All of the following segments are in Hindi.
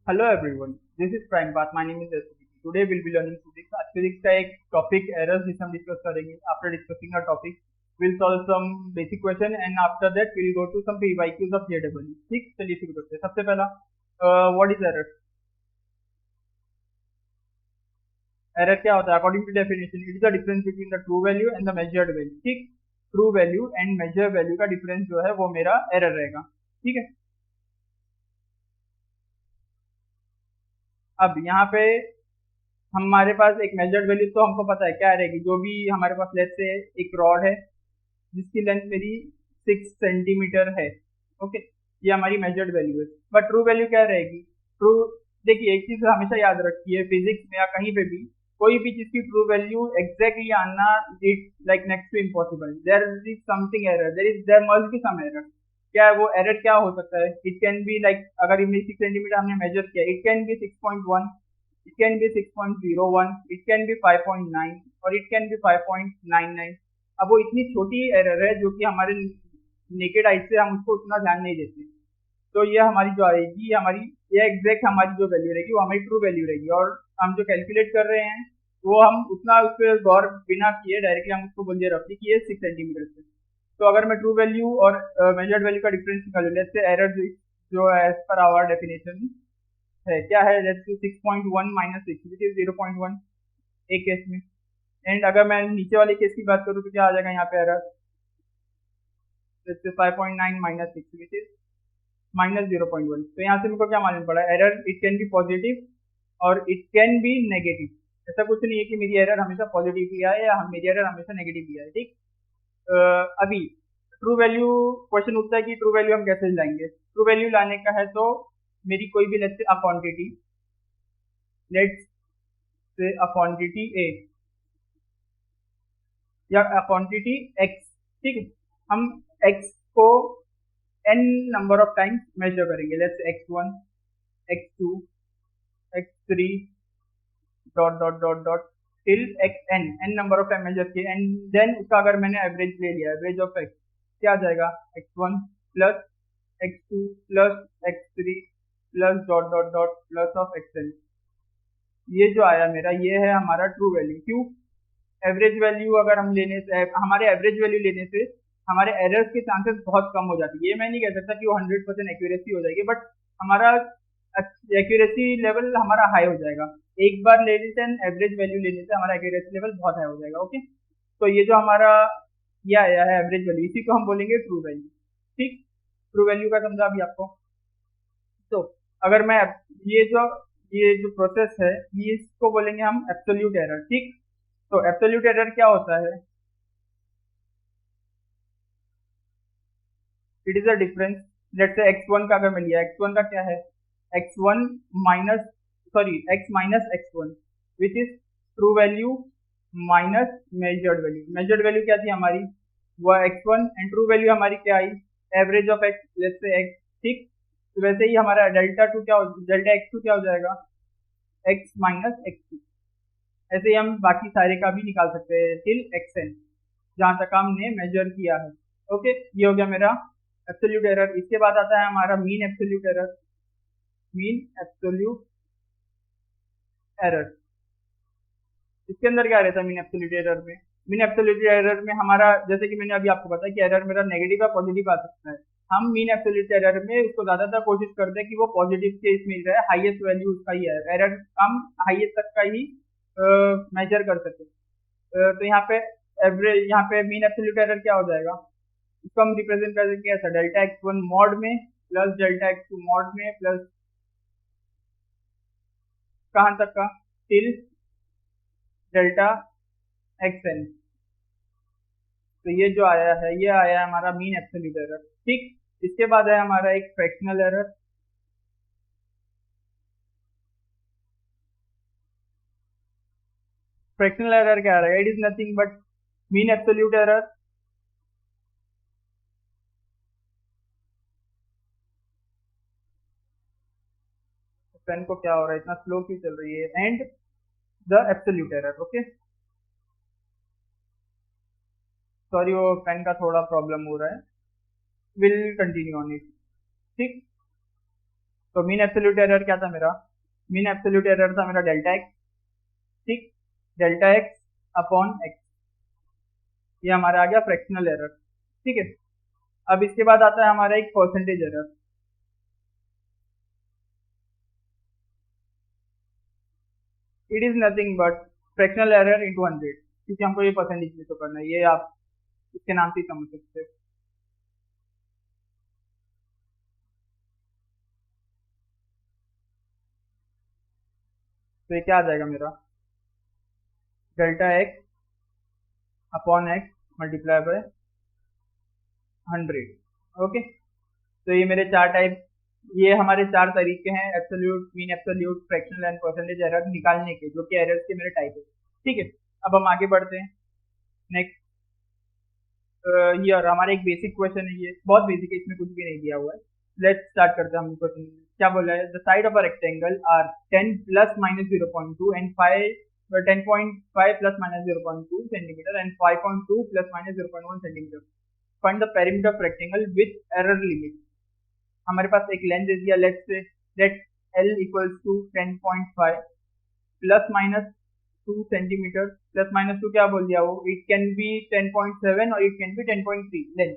Hello everyone, this is prime बात। My name is SP. Today will be learning physics. आज फिजिक्स का एक टॉपिक एरर्स जिसे हम डिस्कस करेंगे। After discussing a topic will solve some basic question and after that will go to some PYQs of JW. ठीक, चलिए शुरू करते हैं। सबसे पहला, व्हाट इज एरर? एरर क्या होता है? According to definition, it is the difference between the true value and the measured value. ठीक, true value and measure value का डिफरेंस जो है वो मेरा एरर रहेगा। ठीक है, अब यहाँ पे हमारे पास एक मेजर्ड वैल्यू तो हमको पता है क्या रहेगी। जो भी हमारे पास लेट से एक रॉड है जिसकी लेंथ मेरी 6 सेंटीमीटर है। ओके, ये हमारी मेजर्ड वैल्यू है। बट ट्रू वैल्यू क्या रहेगी? ट्रू, देखिए एक चीज हमेशा याद रखिए, फिजिक्स में या कहीं पे भी कोई भी चीज की ट्रू वैल्यू एग्जैक्टली आना, it like next to impossible. There is something error, there must be some error. क्या है वो एरर? क्या हो सकता है? इट कैन बी लाइक, अगर इमेज 6 सेंटीमीटर हमने मेजर किया, it can be 6.1, it can be 6.01, it can be 5.9 और इट कैन बी 5.99। अब वो इतनी छोटी एरर है जो कि हमारे नेकेड आई से हम उसको उतना ध्यान नहीं देते। तो ये हमारी जो आएगी, हमारी ये एग्जैक्ट हमारी जो वैल्यू रहेगी वो हमारी ट्रू वैल्यू रहेगी। और हम जो कैलकुलेट कर रहे हैं वो हम उतना उस पर गौर बिना किए डायरेक्टली हम उसको बोल दे रहे कि ये 6 सेंटीमीटर से। तो अगर मैं ट्रू वैल्यू और मेजर्ड वैल्यू का डिफरेंस निकालूं, लेट्स से एरर जो है एज पर आवर डेफिनेशन है, क्या है? Let's say 6.1 minus 6 which is 0.1 एक केस में। एंड अगर मैं नीचे वाले केस की बात करूँ तो क्या आ जाएगा यहाँ पे error? Let's say 5.9 minus 6 which is minus 0.1। तो यहाँ से मेरे को क्या मालूम पड़ा? Error it can B positive और इट कैन बी नेगेटिव। ऐसा कुछ नहीं है कि मेरी एरर हमेशा पॉजिटिव ही आए या मेरी एरर हमेशा नेगेटिव ही आए। ठीक, अभी ट्रू वैल्यू क्वेश्चन उठता है कि ट्रू वैल्यू हम कैसे लाएंगे। ट्रू वैल्यू लाने का है तो मेरी कोई भी let's say a quantity, let's say a quantity ए या क्वांटिटी एक्स। ठीक है, हम एक्स को n number of times measure करेंगे। Let's x1, x2, x3 dot dot dot dot till xn, n number of time measure किए। एंड देन उसका अगर मैंने एवरेज ले लिया, एवरेज ऑफ एक्स, क्या आ जाएगा? x1 plus x2 plus x3 plus dot dot dot plus of xn। ये जो आया मेरा, ये है हमारा ट्रू वैल्यू। क्यों? एवरेज वैल्यू अगर हम लेने से, हमारे एवरेज वैल्यू लेने से हमारे एरर्स के चांसेस बहुत कम हो जाते हैं। ये मैं नहीं कह सकता कि वो 100% एक्यूरेसी हो जाएगी, बट हमारा एक्यूरेसी लेवल हमारा हाई हो जाएगा। एक बार लेने से, एवरेज वैल्यू लेने से हमारा एक्यूरेसी लेवल बहुत हाई हो जाएगा। ओके, तो ये जो हमारा ये आया है एवरेज वैल्यू, इसी को हम बोलेंगे ट्रू वैल्यू। ठीक, ट्रू वैल्यू का समझा अभी आपको? तो अगर मैं ये जो प्रोसेस है, ये इसको बोलेंगे हम एब्सोल्यूट एरर। ठीक, तो एब्सोल्यूट एरर क्या होता है? It is a difference. Let's say x1 का अगर मैं लिया, x1 का क्या है? x1 minus, sorry x minus x1 which is true value minus measured value. Measured value क्या थी हमारी? वो x1 एंड ट्रू वैल्यू हमारी क्या आई? Average of x, let's say x। ठीक, तो वैसे ही हमारा डेल्टा टू क्या हो, डेल्टा x2 क्या हो जाएगा? x minus x2। ऐसे ही हम बाकी सारे का भी निकाल सकते हैं टिल xn, जहां तक हमने मेजर किया है। ओके, ये हो गया मेरा एब्सोल्यूट एरर। इसके बाद आता है हमारा mean absolute error. Mean absolute error, इसके अंदर क्या रहता है मीन एब्सोल्यूट एरर में? मीन एब्सोल्यूट एरर में हमारा, जैसे कि मैंने अभी आपको बताया कि एरर मेरा नेगेटिव या पॉजिटिव आ सकता है। हम मीन एब्सोल्यूट एरर में उसको ज्यादातर कोशिश करते हैं कि वो पॉजिटिव केस मिल रहा है, हाईएस्ट वैल्यू उसका ही है, एरर हम हाईएस्ट तक का ही मेजर कर सकते हैं। तो यहाँ पे एवरेज, यहाँ पे मीन एब्सोल्यूट एरर क्या हो जाएगा? इसको हम रिप्रेजेंट कर देंगे ऐसा, डेल्टा x1 मॉड में प्लस डेल्टा x2 मॉड में प्लस कहाँ तक का? Till delta xn। तो ये जो आया है, ये आया है हमारा मीन एब्सोल्यूट एरर। ठीक, इसके बाद है हमारा एक फ्रैक्शनल एरर। फ्रैक्शनल एरर क्या रहेगा? It is nothing but mean absolute error पेन को क्या हो रहा है, इतना स्लो क्यों चल रही है? And the absolute error. Okay, sorry वो पेन का थोड़ा प्रॉब्लम हो रहा है, विल कंटिन्यू ऑन इट। ठीक, तो मीन एब्सोल्यूट एरर क्या था मेरा? मीन एब्सोल्यूट एरर था मेरा डेल्टा एक्स, ठीक, डेल्टा एक्स अपॉन एक्स, ये हमारा आ गया फ्रैक्शनल एरर, ठीक है। अब इसके बाद आता है हमारा एक percentage error. It is nothing but fractional error into 100, क्योंकि हमको ये परसेंटेज में तो करना है, ये आप इसके नाम से ही समझ सकते हो। तो ये क्या आ जाएगा मेरा? Delta x upon x multiply by 100, okay. तो ये मेरे चार टाइप, ये हमारे चार तरीके हैं absolute, mean absolute, fractional and percentage error निकालने के, जो कि एरर्स के मेरे टाइप है, ठीक है। अब हम आगे बढ़ते हैं नेक्स्ट। ये और हमारा एक बेसिक क्वेश्चन है, ये बहुत बेसिक है, इसमें कुछ भी नहीं दिया हुआ है। लेट्स स्टार्ट करते हैं हम क्वेश्चन। क्या बोला है? The side of a rectangle are 10 plus minus 0.2 एंड 10.5 plus minus 0.2 centimetre and 5.2 plus minus 0.1 centimetre. Find the perimeter of rectangle with error limit. हमारे पास एक लेंथ दे दिया, let L equals to 10.5 plus minus 2 centimetre, plus minus 2 क्या बोल दिया वो? इट कैन बी 10.7 और it can B 10.3 length,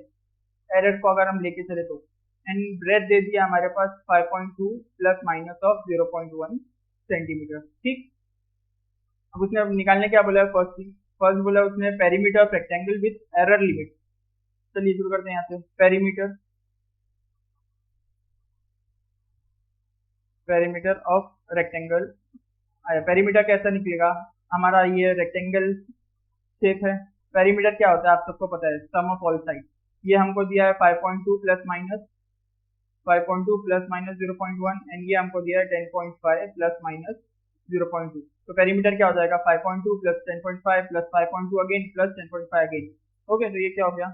error को अगर हम लेके चले तो। एंड ब्रेथ दे दिया हमारे पास 5.2 प्लस माइनस ऑफ 0.1 सेंटीमीटर, ठीक। अब उसने अब निकालने क्या बोला है? फर्स्ट बोला उसने perimeter of rectangle with error limit. चलिए शुरू करते हैं यहाँ से। पेरीमीटर ऑफ रेक्टेंगल आया। पेरीमीटर कैसा निकलेगा? हमारा ये रेक्टेंगल शेप है, पेरीमीटर क्या होता है आप सबको पता है, सम ऑफ ऑल साइड। ये हमको दिया है 5.2 प्लस माइनस 0.1 एंड ये हमको दिया है 10.5 प्लस माइनस 0.2। तो पेरीमीटर क्या हो जाएगा? 5.2 plus 10.5 plus 5.2 again plus 10.5 again, okay. तो ये क्या हो गया?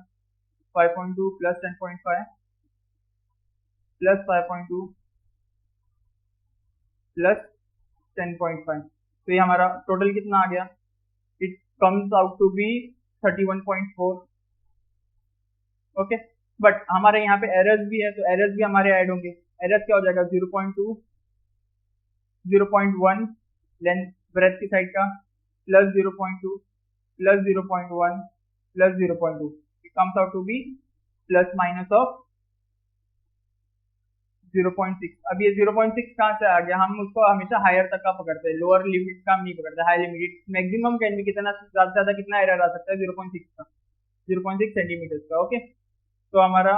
5.2 प्लस 10.5 प्लस 5.2 प्लस 10.5। तो ये हमारा टोटल कितना आ गया? It comes out to be 31.4, okay. But हमारे यहाँ पे एरर्स भी है, तो एरर्स भी हमारे ऐड होंगे। एरर्स क्या हो जाएगा? 0.2 0.1 लेंथ ब्रेथ की साइड का plus 0.2 plus 0.1 plus 0.2, it comes out to be plus minus of 0.6। अब ये 0.6 कहाँ से आ गया? हम उसको हमेशा हायर तक का पकड़ते हैं, लोअर लिमिट का हम नहीं पकड़ते, हाई लिमिट। मैक्सिमम कैन भी कितना ज्यादा ज्यादा कितना एरर आ सकता है? 0.6 का, 0.6 सेंटीमीटर का, ओके। तो हमारा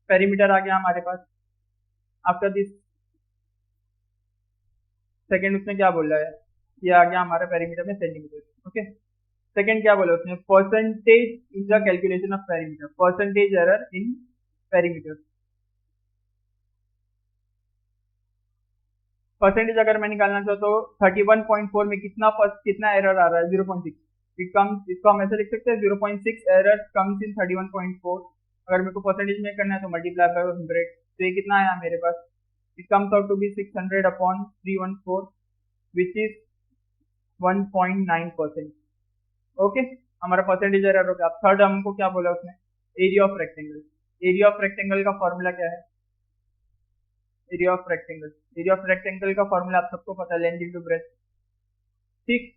पेरीमीटर आ गया हमारे पास। आफ्टर दिस सेकंड उसने क्या बोला है? ये आ गया हमारा पेरीमीटर में सेंटीमीटर, ओके। सेकंड क्या बोला उसने? Percentage in the calculation of perimeter, percentage error in perimeter. Percentage अगर मैं निकालना चाहूँ तो 31.4 में कितना एरर आ रहा है? 0.6। इट कम्स, इसको हम ऐसे लिख सकते हैं 0.6 एरर कम्स इन 31.4। अगर मेरे को परसेंटेज में करना है तो मल्टीप्लाई बाय 100। तो ये कितना आया मेरे पास? It comes out to be 600 upon 314 which is 1.9%, okay. हमारा परसेंटेज एरर हो गया। अब थर्ड हमको क्या बोला उसने? Area of rectangle. Area of rectangle का फॉर्मूला क्या है? Area of rectangle, area of rectangle का फॉर्मूला आप सबको पता है, लेंथ इंटू ब्रेथ, ठीक।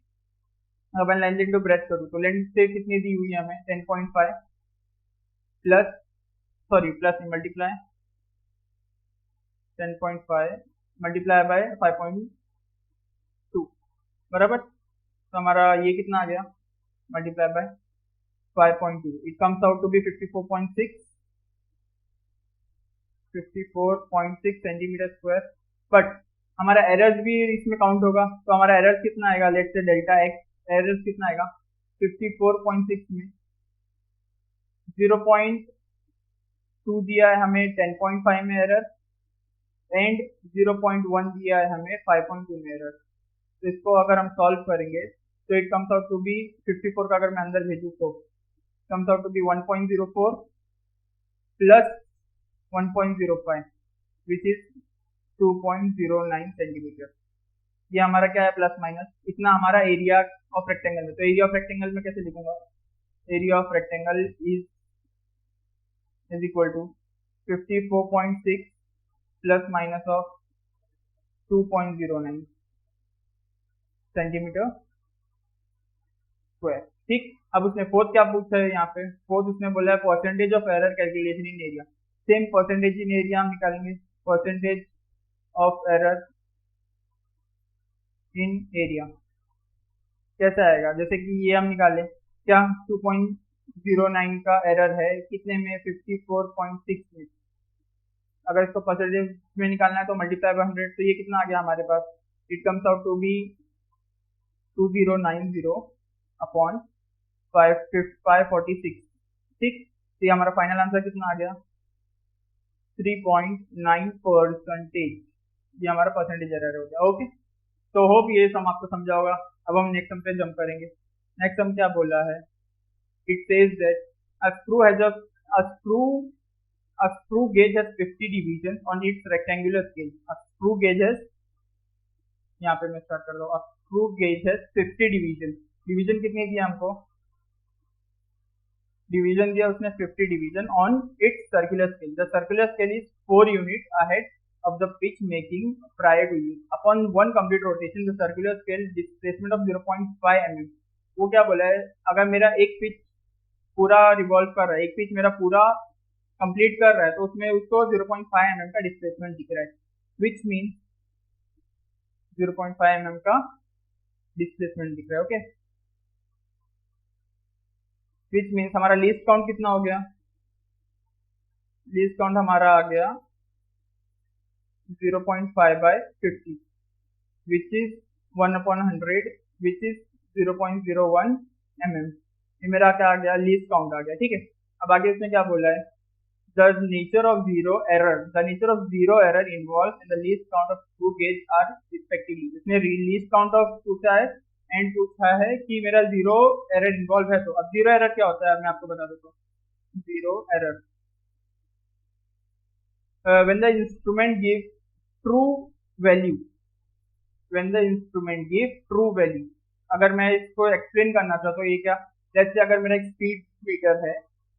अब मैं लेंथ इंटू ब्रेथ करूँ तो लेंथ से कितनी दी हुई है हमें? 10.5 plus, sorry plus multiply 10.5 multiply by 5.2, बराबर। तो हमारा ये कितना आ गया? Multiply by 5.2, it comes out to be 54.6 centimetre square. But हमारा एरर्स भी इसमें काउंट होगा, तो हमारा एरर्स कितना आएगा? लेट से डेल्टा एक्स एरर्स कितना आएगा? 54.6 में 0.2 दिया है हमें 10.5 में एरर एंड 0.1 दिया है हमें 5.2 में एरर। तो इसको अगर हम सॉल्व करेंगे तो it comes out to be 54 का अगर मैं अंदर भेजूँ तो comes out to be 1.04 plus 1.05 which is 2.09 centimetre. ये हमारा क्या है? प्लस माइनस इतना हमारा एरिया ऑफ रेक्टेंगल में। तो एरिया ऑफ रेक्टेंगल में कैसे लिखूंगा? Area of rectangle is equal to 54.6 plus minus of 2.09 centimetre square. ठीक, अब उसने फोर्थ क्या पूछा है यहाँ पे, फोर्थ उसने बोला है percentage of error calculation in area. Same percentage in area हम निकालेंगे, percentage of error in area कैसा आएगा, जैसे कि ये हम निकाले क्या 2.09 का एरर है कितने में 54.6 में, अगर इसको परसेंटेज में निकालना है तो मल्टीप्लाई बाय 100, तो ये कितना आ गया हमारे पास, it comes out to be 2090 upon 546। ठीक, तो ये हमारा फाइनल आंसर कितना आ गया 3.9%, ये हमारा परसेंटेज एरर हो गया। ओके, तो होप ये सम आपको समझा होगा। अब हम नेक्स्ट सम पे जंप करेंगे। नेक्स्ट सम क्या बोला है, it says that a screw has a screw gauge has 50 divisions on its rectangular scale। a screw gauge has, यहाँ पे मैं स्टार्ट कर रहा हूँ, a screw gauge has 50 divisions। Division कितने दिया हमको, डिवीजन दिया उसने 50 division on it's circular scale. The circular scale is 4 unit ahead of the pitch making prior to use। upon one complete rotation the circular scale displacement of 0.5 mm। वो क्या बोला है, अगर मेरा एक पिच पूरा रिवॉल्व कर रहा है, एक पिच मेरा पूरा कंप्लीट कर रहा है, तो उसमें उसको 0.5 mm का डिस्प्लेसमेंट दिख रहा है, विच मीन्स 0.5 mm का डिस्प्लेसमेंट दिख रहा है। ओके, विच मीन्स हमारा लीस्ट काउंट कितना हो गया, लीस्ट काउंट हमारा आ गया 0.5 by 50 which is 1/100 which is 0.01 mm। ये मेरा क्या आ गया, लीस्ट काउंट आ गया। ठीक है, अब आगे इसने क्या बोला है, the nature of zero error involved in the least count of screw gauge are respectively। इसने लीस्ट काउंट ऑफ पूछा है एंड पूछा है कि मेरा जीरो एरर इन्वॉल्व है, तो अब जीरो एरर क्या होता है मैं आपको बता देता हूँ। Zero error when the instrument gives true value, when the instrument gives true value। अगर मैं इसको एक्सप्लेन करना चाहता हूँ, ये क्या, जैसे अगर मेरा एक स्पीड मीटर है,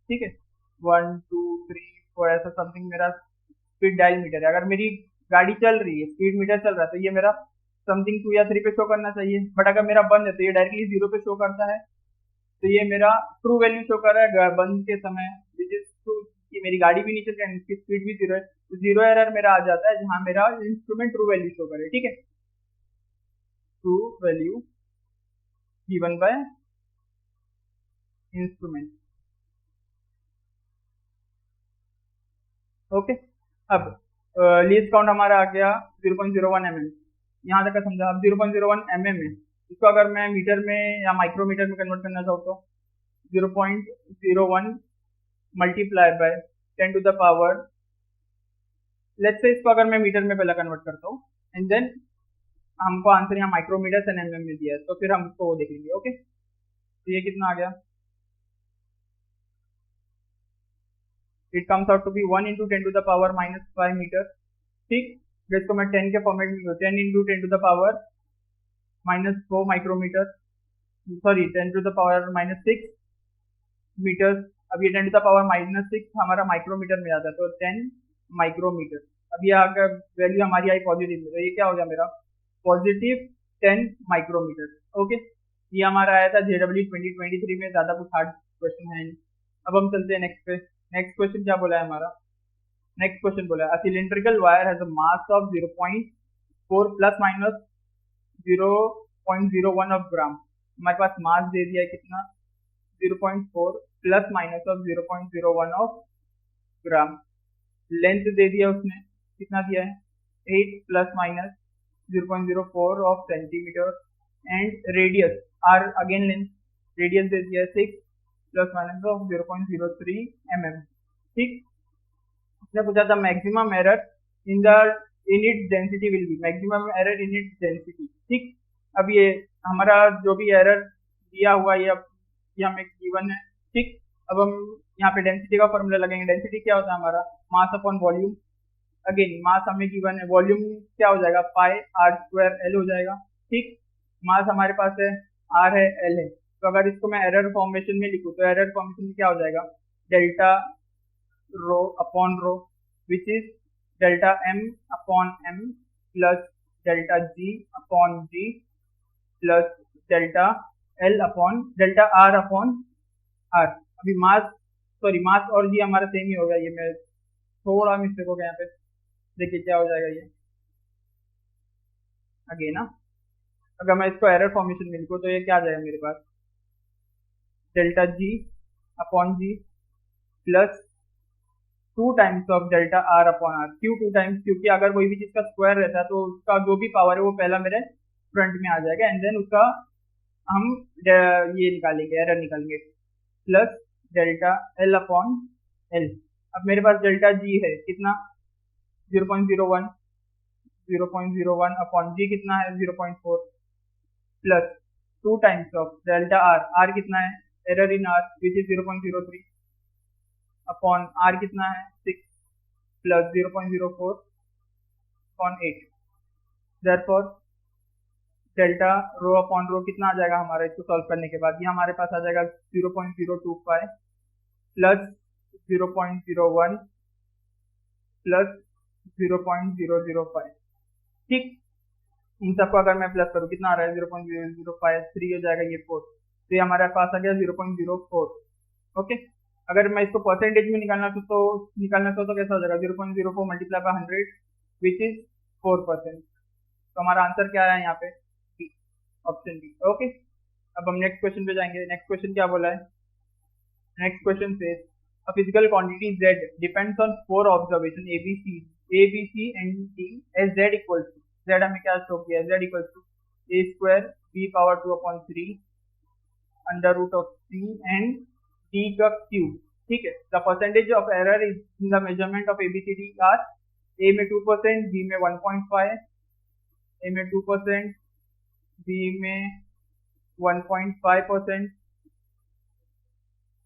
ठीक है 1 2 3 4 ऐसा समथिंग मेरा स्पीड डायल मीटर है, अगर मेरी गाड़ी चल रही है, स्पीड मीटर चल रहा है, तो ये मेरा समथिंग 2 या 3 पे शो करना चाहिए, बट अगर मेरा बंद है तो ये डायरेक्टली 0 पे शो करता है, तो ये मेरा ट्रू वैल्यू शो कर रहा है बंद के समय, विच इज ट्रू कि मेरी गाड़ी भी नहीं चल रही है, इसकी स्पीड भी 0 है, तो जीरो एरर मेरा आ जाता है जहां मेरा इंस्ट्रूमेंट ट्रू वैल्यू शो करे। ठीक है, true value given by instrument. Okay, अब लीस्ट काउंट हमारा आ गया 0.01 mm, यहाँ तक का समझा। अब 0.01 mm है, इसको अगर मैं मीटर में या माइक्रोमीटर में कन्वर्ट करना चाहूँ तो 0.01 multiply by 10 to the power, let's say इसको अगर मैं मीटर में पहले कन्वर्ट करता हूँ एंड देन हमको आंसर यहाँ माइक्रोमीटर एंड mm में दिया है, तो फिर हम उसको वो देखेंगे। ओके, तो ये कितना आ गया, it comes out to be 1 into 10 to the power -5 metre. ठीक, जिसको मैं 10 के फॉर्मेट में 10 into 10 to the power -4 micrometre, sorry 10 to the power -6 metre. अब ये 10 to the power -6 हमारा माइक्रोमीटर में आता है, तो 10 माइक्रोमीटर। अब ये अगर वैल्यू हमारी आई पॉजिटिव में, तो ये क्या हो गया मेरा पॉजिटिव 10 माइक्रोमीटर। ओके, ये हमारा आया था JEE 2023 में, ज्यादा कुछ हार्ड क्वेश्चन है नहीं। अब हम चलते हैं नेक्स्ट पे। नेक्स्ट क्वेश्चन क्या बोला है हमारा, नेक्स्ट क्वेश्चन बोला है cylindrical wire has a mass of 0.4 plus minus 0.01 of gram. हमारे पास मास दे दिया है कितना 0.4 plus minus of 0.01 of gram. Length दे दिया उसने कितना दिया है 8 plus minus 0.04 of centimetre and radius r again length, radius दे दिया है 6 प्लस माइनस ऑफ 0.03 mm। ठीक, उसने पूछा था maximum error in its density will be, maximum error in its density. ठीक, अब ये हमारा जो भी एरर दिया हुआ ये हमें गिवन है। ठीक, अब हम यहाँ पे डेंसिटी का फॉर्मूला लगाएंगे। डेंसिटी क्या होता है हमारा मास अपॉन वॉल्यूम, अगेन मास हमें गिवन है, वॉल्यूम क्या हो जाएगा पाई r² L हो जाएगा। ठीक, मास हमारे पास है r है L है, तो अगर इसको मैं एरर फॉर्मेशन में लिखूँ तो एरर फॉर्मेशन में क्या हो जाएगा delta rho upon rho which is delta m upon m plus delta ji upon ji plus delta L upon delta are upon R. अभी मास और जी हमारा सेम ही होगा, ये मैं थोड़ा मिस्टेक हो गया यहाँ पे, देखिए क्या हो जाएगा ये आगे ना। अगर मैं इसको एरर फॉर्मेशन में लिखूँ तो ये क्या आ जाएगा मेरे पास, delta ji upon ji plus 2 times of delta are upon r. क्यों 2 टाइम्स, क्योंकि अगर कोई भी चीज का स्क्वायर रहता है तो उसका जो भी पावर है वो पहला मेरे फ्रंट में आ जाएगा, एंड देन उसका हम ये निकालेंगे, एरर निकालेंगे, plus delta L upon L. अब मेरे पास डेल्टा जी है कितना 0.01, 0.01 अपॉन जी कितना है 0.4 plus 2 times of delta R, R कितना है error in R which is 0.03 upon R कितना है 6 plus 0.04 upon 8। Therefore delta rho upon rho कितना आ जाएगा हमारा, इसको सॉल्व करने के बाद ये हमारे पास आ जाएगा 0.025 प्लस 0.01 प्लस 0.005। ठीक, इन सबको अगर मैं प्लस करूँ कितना आ रहा है 0.005, 3 हो जाएगा ये 4, तो ये हमारे पास आ गया 0.04। ओके, अगर मैं इसको परसेंटेज में निकालना तो कैसा हो जाएगा 0.04 मल्टीप्लाई बाय 100 विच इज 4%। तो हमारा आंसर क्या है यहाँ पे, डी, ऑप्शन डी। ओके, अब हम नेक्स्ट क्वेश्चन पे जाएंगे। नेक्स्ट क्वेश्चन क्या बोला है, नेक्स्ट क्वेश्चन से a physical quantity z depends on 4 observation a b c and d as z equals to, z हमें क्या शो किया है, z equals to a square b power 2 upon 3 under root of c and d का cube। ठीक है, the percentage of error is in the measurement of abcd are a में 2%, b में 1.5, a में 2%, b में 1.5%,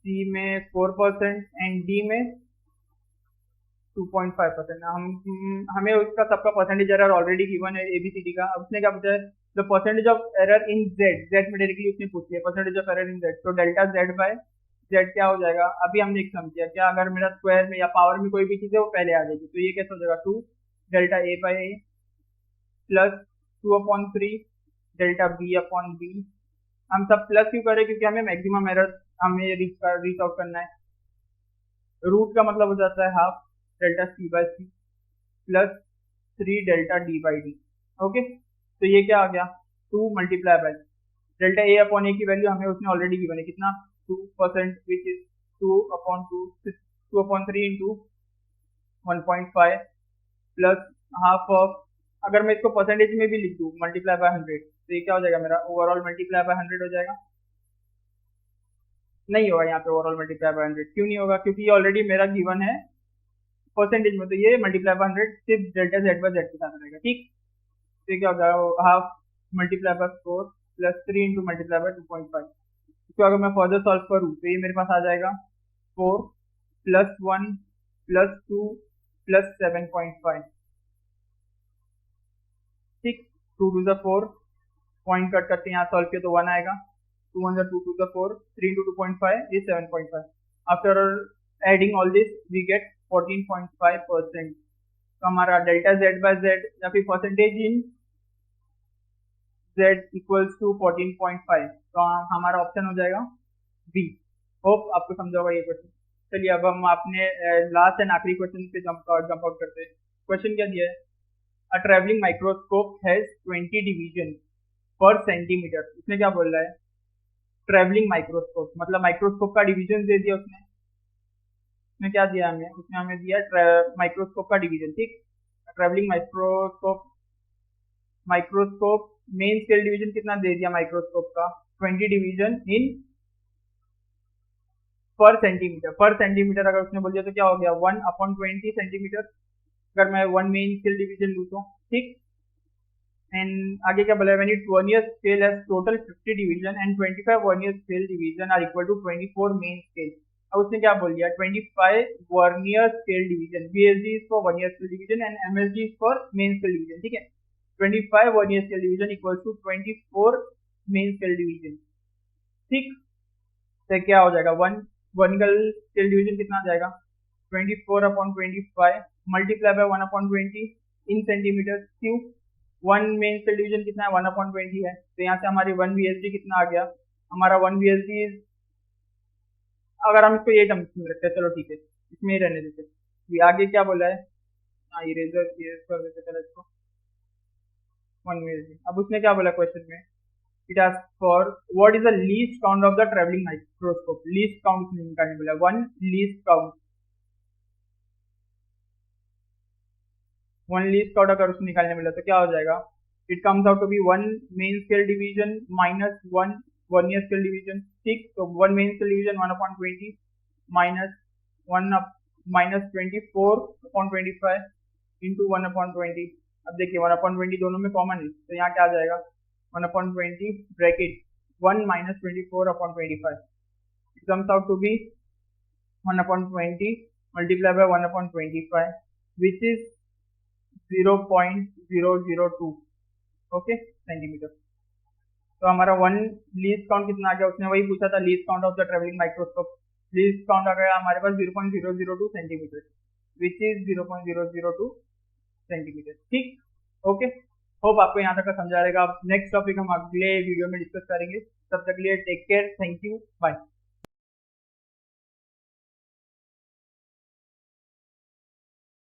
C में 4% एंड D में 2.5%। हमें उसका सबका परसेंटेज एरर ऑलरेडी गिवन है ABCD का। अब उसने क्या पूछा है, the percentage of error in Z में डायरेक्टली उसने पूछ लिया percentage of error in Z, तो डेल्टा Z बाय Z क्या हो जाएगा, अभी हमने एक सम किया, क्या अगर मेरा स्क्वायर में या पावर में कोई भी चीज है वो पहले आ जाएगी, तो ये कैसे हो जाएगा 2 delta A by A plus 2/3 delta B upon B। हम सब प्लस क्यों करें, क्योंकि हमें मैक्सिमम एरर हमें रीच आउट करना है। रूट का मतलब हो जाता है half delta c by c plus 3 delta d by d. Okay, तो ये क्या आ गया 2 multiply by delta a upon a की वैल्यू हमें उसने ऑलरेडी गिवन है कितना 2% which is 2/3 into 1.5 plus half of, अगर मैं इसको परसेंटेज में भी लिख दूँ मल्टीप्लाई बाय 100 तो ये क्या हो जाएगा मेरा ओवरऑल मल्टीप्लाई बाय 100 हो जाएगा। नहीं होगा यहाँ पे ओवरऑल मल्टीप्लाई बाय 100, क्यों नहीं होगा, क्योंकि ये ऑलरेडी मेरा गिवन है परसेंटेज में, तो ये मल्टीप्लाई बाय 100 सिर्फ डेल्टा जेड बाय जेड के साथ रहेगा। ठीक, तो क्या हो जाएगा half multiply by 4 plus 3 into multiply by 2.5। इसको अगर मैं फर्दर सॉल्व करूँ तो ये मेरे पास आ जाएगा 4 प्लस 1 प्लस 2 प्लस 7.5। ठीक, 2 टू द 4 पॉइंट कट करके यहाँ सॉल्व किया तो 1 आएगा, 2 1 2 to the 4, 3 into 2.5 is 7.5. After adding all this, we get 14.5%. तो हमारा डेल्टा z बाय z या फिर percentage in z equals to 14.5, तो हमारा ऑप्शन हो जाएगा बी। होप आपको समझा होगा ये क्वेश्चन। चलिए अब हम अपने लास्ट एंड आखिरी क्वेश्चन पे जंप आउट करते हैं। क्वेश्चन क्या दिया है, a travelling microscope has 20 division पर सेंटीमीटर। इसमें क्या बोल रहा है, ट्रैवलिंग माइक्रोस्कोप मतलब माइक्रोस्कोप का डिवीजन दे दिया उसने क्या दिया हमें, उसने हमें दिया माइक्रोस्कोप का डिवीजन। ठीक, travelling microscope main scale division कितना दे दिया माइक्रोस्कोप का 20 डिवीजन इन पर सेंटीमीटर। पर सेंटीमीटर अगर उसने बोल दिया तो क्या हो गया 1/20 सेंटीमीटर, अगर मैं 1 मेन स्केल डिवीजन लूँ तो। ठीक, एंड आगे क्या बोला है, when it vernier scale has total 50 division and 25 vernier scale division are equal to 24 main scale. अब उसने क्या बोल दिया 25 vernier scale division, VSD is for vernier scale division and MSD is for main scale division. ठीक है, 25 vernier scale division equals to 24 main scale division. ठीक, तो क्या हो जाएगा 1 वर्नियर स्केल डिवीजन कितना आ जाएगा 24/25 multiply by 1/20 in centimetre cube one main scale division कितना है, 1/20 है, तो यहाँ से हमारी 1 VSD कितना आ गया, हमारा 1 VSD इज, अगर हम इसको ये टर्म में रखते हैं, चलो ठीक है इसमें ही रहने देते, ये आगे क्या बोला है, हाँ इरेजर कर देते चलो इसको 1 VSD। अब उसने क्या बोला क्वेश्चन में, it ask for what is the least count of the travelling microscope, least count निकालने बोला, वन लीस्ट काउंट अगर उसको निकालने मिला तो क्या हो जाएगा, it comes out to be 1 main scale division minus 1 vernier scale division, ठीक, तो 1 main scale division 1/20 minus 1 minus 24/25 into 1/20। अब देखिए 1/20 दोनों में कॉमन है, तो यहाँ क्या आ जाएगा 1/20 bracket 1 minus 24/25, it comes out to be 1/20 multiply by 1/25 which is 0.002 okay centimetre. तो हमारा वन लीस्ट काउंट कितना आ गया, उसने वही पूछा था least count of the travelling microscope, least count आ गया हमारे पास 0.002 सेंटीमीटर विच इज 0.002 सेंटीमीटर, ठीक, ओके। होप आपको यहाँ तक का समझा रहेगा। अब नेक्स्ट टॉपिक हम अगले वीडियो में डिस्कस करेंगे, तब तक के लिए take care, thank you, bye.